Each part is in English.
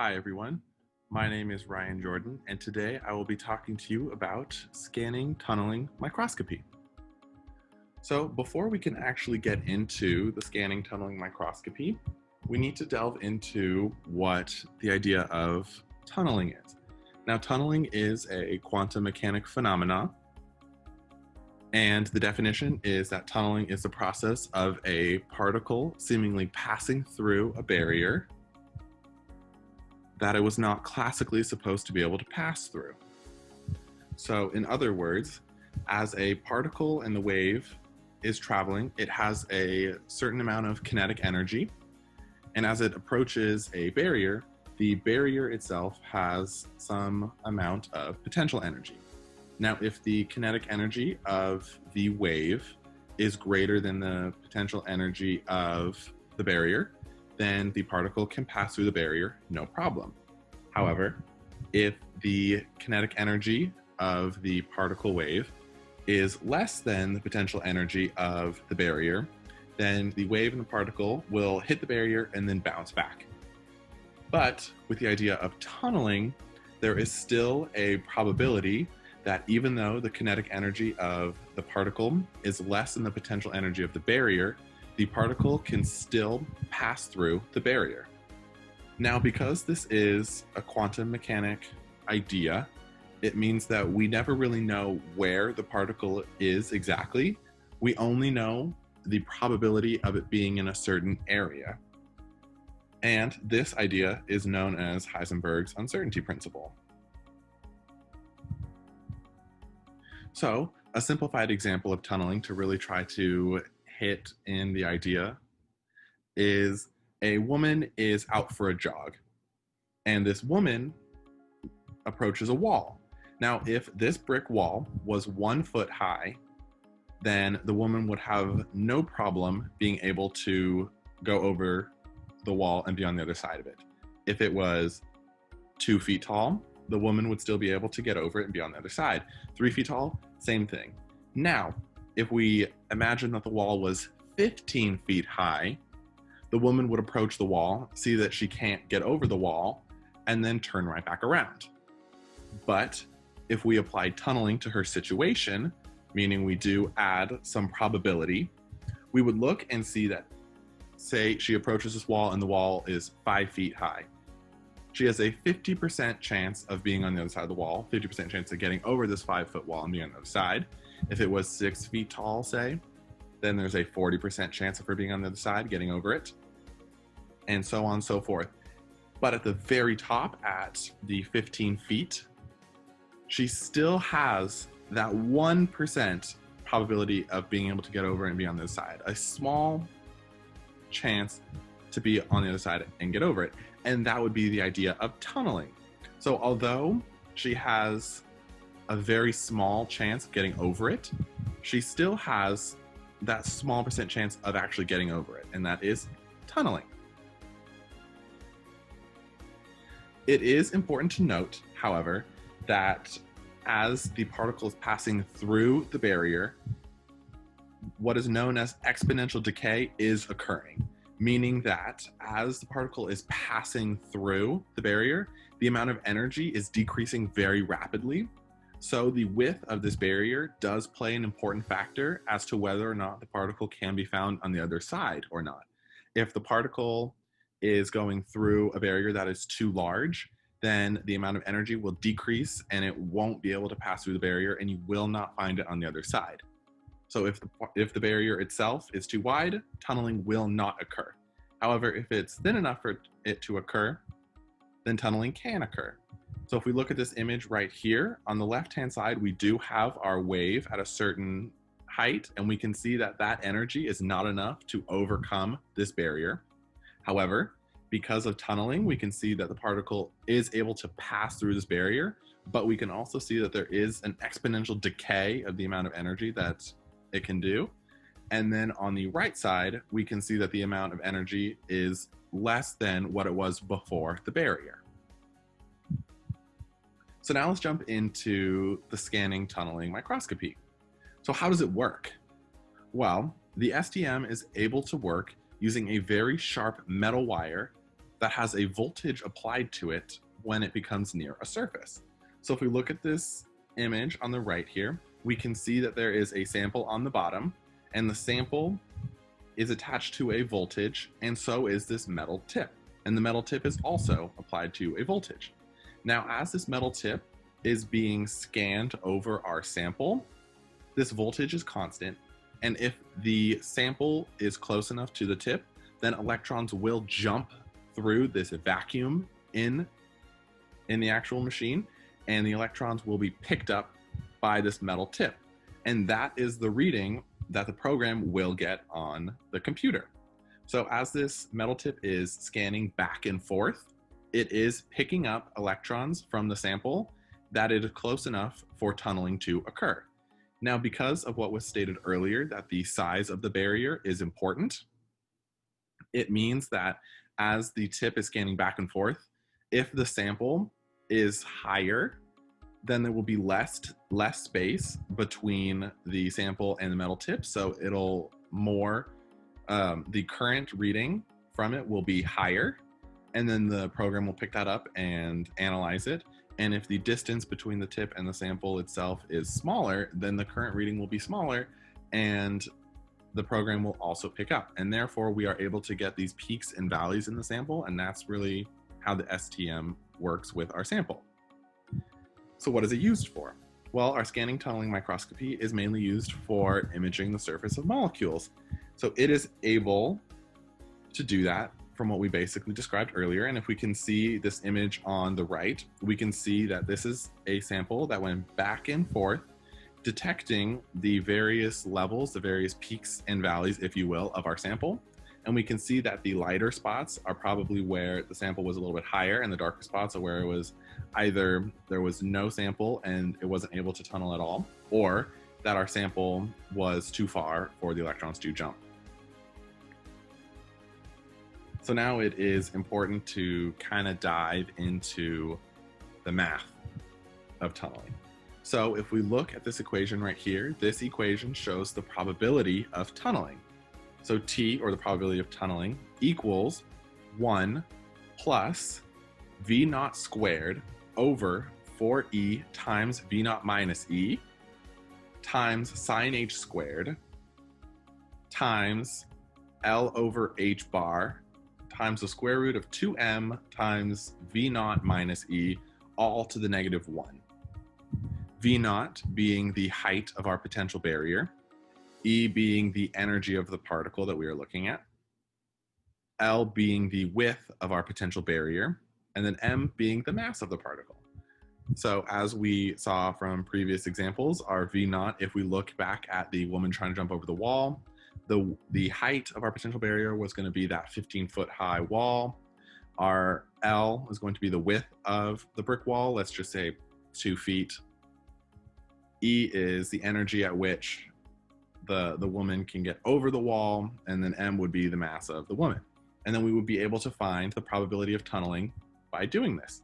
Hi everyone, my name is Ryan Jordan, and today I will be talking to you about scanning tunneling microscopy. So before we can actually get into the scanning tunneling microscopy, we need to delve into what the idea of tunneling is. Now, tunneling is a quantum mechanic phenomena, and the definition is that tunneling is the process of a particle seemingly passing through a barrier that it was not classically supposed to be able to pass through. So in other words, as a particle in the wave is traveling, it has a certain amount of kinetic energy, and as it approaches a barrier, the barrier itself has some amount of potential energy. Now, if the kinetic energy of the wave is greater than the potential energy of the barrier, then the particle can pass through the barrier, no problem. However, if the kinetic energy of the particle wave is less than the potential energy of the barrier, then the wave and the particle will hit the barrier and then bounce back. But with the idea of tunneling, there is still a probability that even though the kinetic energy of the particle is less than the potential energy of the barrier, the particle can still pass through the barrier. Now, because this is a quantum mechanic idea, it means that we never really know where the particle is exactly. We only know the probability of it being in a certain area. And this idea is known as Heisenberg's uncertainty principle. So, a simplified example of tunneling to really try to hit in the idea is a woman is out for a jog, and this woman approaches a wall. Now, if this brick wall was 1 foot high, then the woman would have no problem being able to go over the wall and be on the other side of it. If it was 2 feet tall, the woman would still be able to get over it and be on the other side. 3 feet tall, same thing. Now, if we imagine that the wall was 15 feet high, the woman would approach the wall, see that she can't get over the wall, and then turn right back around. But if we apply tunneling to her situation, meaning we do add some probability, we would look and see that, say she approaches this wall and the wall is 5 feet high. She has a 50% chance of being on the other side of the wall, 50% chance of getting over this 5-foot wall and being on the other side. If it was 6 feet tall, say, then there's a 40% chance of her being on the other side, getting over it, and so on and so forth. But at the very top, at the 15 feet, she still has that 1% probability of being able to get over and be on the other side. A small chance to be on the other side and get over it. And that would be the idea of tunneling. So although she has a very small chance of getting over it, she still has that small percent chance of actually getting over it, and that is tunneling. It is important to note, however, that as the particle is passing through the barrier, what is known as exponential decay is occurring, meaning that as the particle is passing through the barrier, the amount of energy is decreasing very rapidly. So the width of this barrier does play an important factor as to whether or not the particle can be found on the other side or not. If the particle is going through a barrier that is too large, then the amount of energy will decrease and it won't be able to pass through the barrier, and you will not find it on the other side. So if the barrier itself is too wide, tunneling will not occur. However, if it's thin enough for it to occur, then tunneling can occur. So if we look at this image right here, on the left-hand side, we do have our wave at a certain height, and we can see that that energy is not enough to overcome this barrier. However, because of tunneling, we can see that the particle is able to pass through this barrier, but we can also see that there is an exponential decay of the amount of energy that it can do. And then on the right side, we can see that the amount of energy is less than what it was before the barrier. So now let's jump into the scanning tunneling microscopy. So how does it work? Well, the STM is able to work using a very sharp metal wire that has a voltage applied to it when it becomes near a surface. So if we look at this image on the right here, we can see that there is a sample on the bottom, and the sample is attached to a voltage, and so is this metal tip. And the metal tip is also applied to a voltage. Now, as this metal tip is being scanned over our sample, this voltage is constant, and if the sample is close enough to the tip, then electrons will jump through this vacuum in the actual machine, and the electrons will be picked up by this metal tip. And that is the reading that the program will get on the computer. So as this metal tip is scanning back and forth, it is picking up electrons from the sample that it is close enough for tunneling to occur. Now, because of what was stated earlier, that the size of the barrier is important, it means that as the tip is scanning back and forth, if the sample is higher, then there will be less space between the sample and the metal tip. So it'll the current reading from it will be higher, and then the program will pick that up and analyze it. And if the distance between the tip and the sample itself is smaller, then the current reading will be smaller, and the program will also pick up. And therefore, we are able to get these peaks and valleys in the sample, and that's really how the STM works with our sample. So what is it used for? Well, our scanning tunneling microscopy is mainly used for imaging the surface of molecules. So it is able to do that from what we basically described earlier. And if we can see this image on the right, we can see that this is a sample that went back and forth, detecting the various levels, the various peaks and valleys, if you will, of our sample. And we can see that the lighter spots are probably where the sample was a little bit higher, and the darker spots are where it was either there was no sample and it wasn't able to tunnel at all, or that our sample was too far for the electrons to jump. So now it is important to kind of dive into the math of tunneling. So if we look at this equation right here, this equation shows the probability of tunneling. So T, or the probability of tunneling, equals 1 plus V naught squared over 4E times V naught minus E times sine H squared times L over H bar times the square root of 2m times V naught minus E, all to the negative 1. V naught being the height of our potential barrier, E being the energy of the particle that we are looking at, L being the width of our potential barrier, and then m being the mass of the particle. So as we saw from previous examples, our V naught, if we look back at the woman trying to jump over the wall, the height of our potential barrier was going to be that 15-foot high wall. Our L is going to be the width of the brick wall, let's just say 2 feet. E is the energy at which the woman can get over the wall, and then m would be the mass of the woman. And then we would be able to find the probability of tunneling by doing this.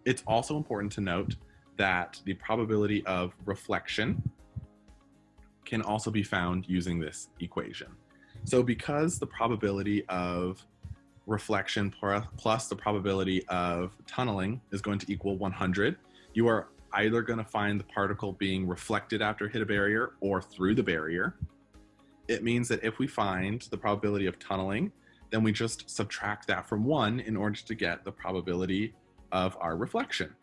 It's also important to note that the probability of reflection can also be found using this equation. So because the probability of reflection plus the probability of tunneling is going to equal 100, you are either going to find the particle being reflected after it hit a barrier or through the barrier. It means that if we find the probability of tunneling, then we just subtract that from 1 in order to get the probability of our reflection.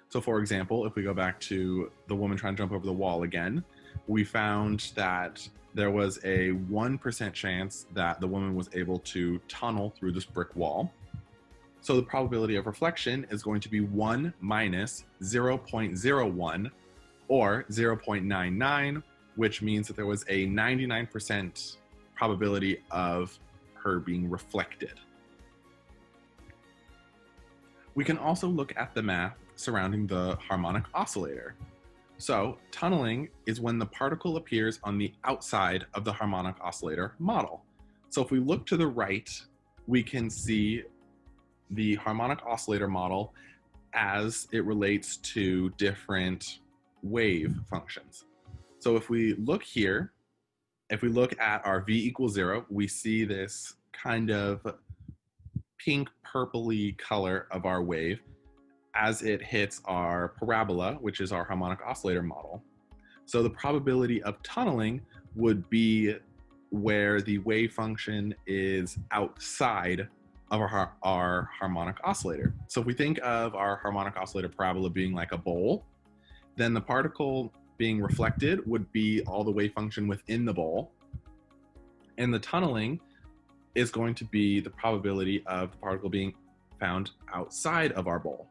So for example, if we go back to the woman trying to jump over the wall again, we found that there was a 1% chance that the woman was able to tunnel through this brick wall. So the probability of reflection is going to be 1 minus 0.01 or 0.99, which means that there was a 99% probability of her being reflected. We can also look at the math surrounding the harmonic oscillator. So tunneling is when the particle appears on the outside of the harmonic oscillator model. So if we look to the right, we can see the harmonic oscillator model as it relates to different wave functions. So if we look here, if we look at our V equals 0, we see this kind of pink purpley color of our wave as it hits our parabola, which is our harmonic oscillator model. So the probability of tunneling would be where the wave function is outside of our harmonic oscillator. So if we think of our harmonic oscillator parabola being like a bowl, then the particle being reflected would be all the wave function within the bowl. And the tunneling is going to be the probability of the particle being found outside of our bowl.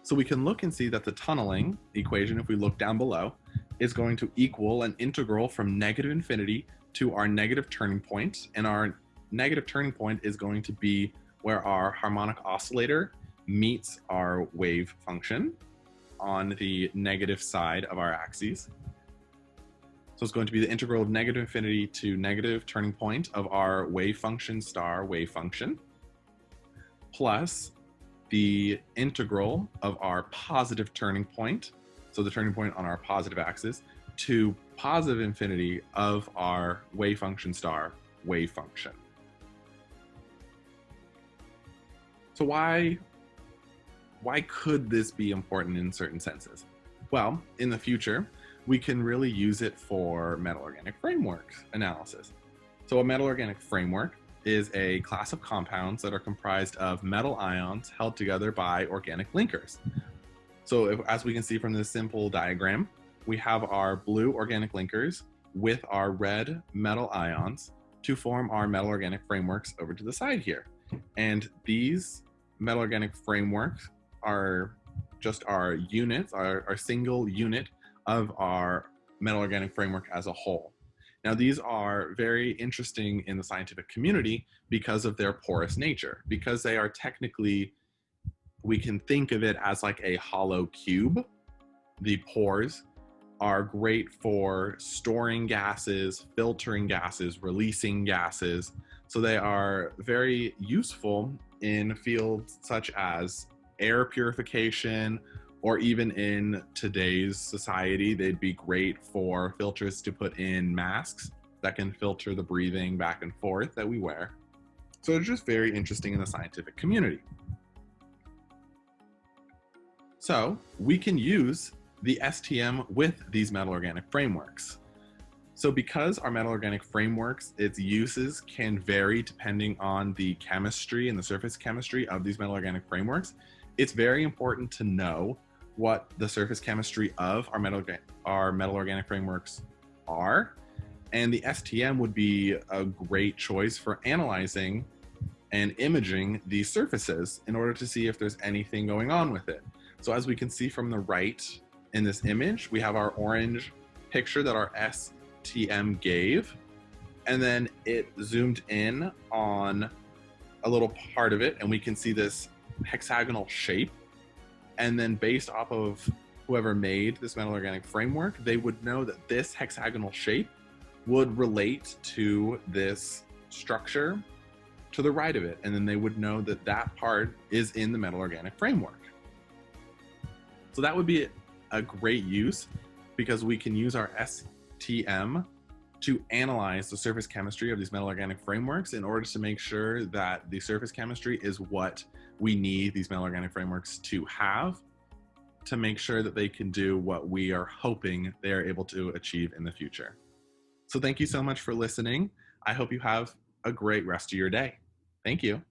So we can look and see that the tunneling equation, if we look down below, is going to equal an integral from negative infinity to our negative turning point. And our negative turning point is going to be where our harmonic oscillator meets our wave function on the negative side of our axes. So it's going to be the integral of negative infinity to negative turning point of our wave function star wave function, plus the integral of our positive turning point, so the turning point on our positive axis, to positive infinity of our wave function star wave function. So why could this be important in certain senses? Well, in the future, we can really use it for metal organic framework analysis. So a metal organic framework is a class of compounds that are comprised of metal ions held together by organic linkers. So as we can see from this simple diagram, we have our blue organic linkers with our red metal ions to form our metal organic frameworks over to the side here. And these metal organic frameworks are just our units, our single unit of our metal organic framework as a whole. Now, these are very interesting in the scientific community because of their porous nature, because they are technically, we can think of it as like a hollow cube. The pores are great for storing gases, filtering gases, releasing gases. So they are very useful in fields such as air purification, or even in today's society, they'd be great for filters to put in masks that can filter the breathing back and forth that we wear. So it's just very interesting in the scientific community. So we can use the STM with these metal organic frameworks. So because our metal organic frameworks, its uses can vary depending on the chemistry and the surface chemistry of these metal organic frameworks, it's very important to know what the surface chemistry of our metal organic frameworks are. And the STM would be a great choice for analyzing and imaging these surfaces in order to see if there's anything going on with it. So as we can see from the right in this image, we have our orange picture that our STM gave, and then it zoomed in on a little part of it, and we can see this hexagonal shape. And then based off of whoever made this metal organic framework, they would know that this hexagonal shape would relate to this structure to the right of it. And then they would know that that part is in the metal organic framework. So that would be a great use because we can use our STM to analyze the surface chemistry of these metal organic frameworks in order to make sure that the surface chemistry is what we need these metal organic frameworks to have to make sure that they can do what we are hoping they are able to achieve in the future. So thank you so much for listening. I hope you have a great rest of your day. Thank you.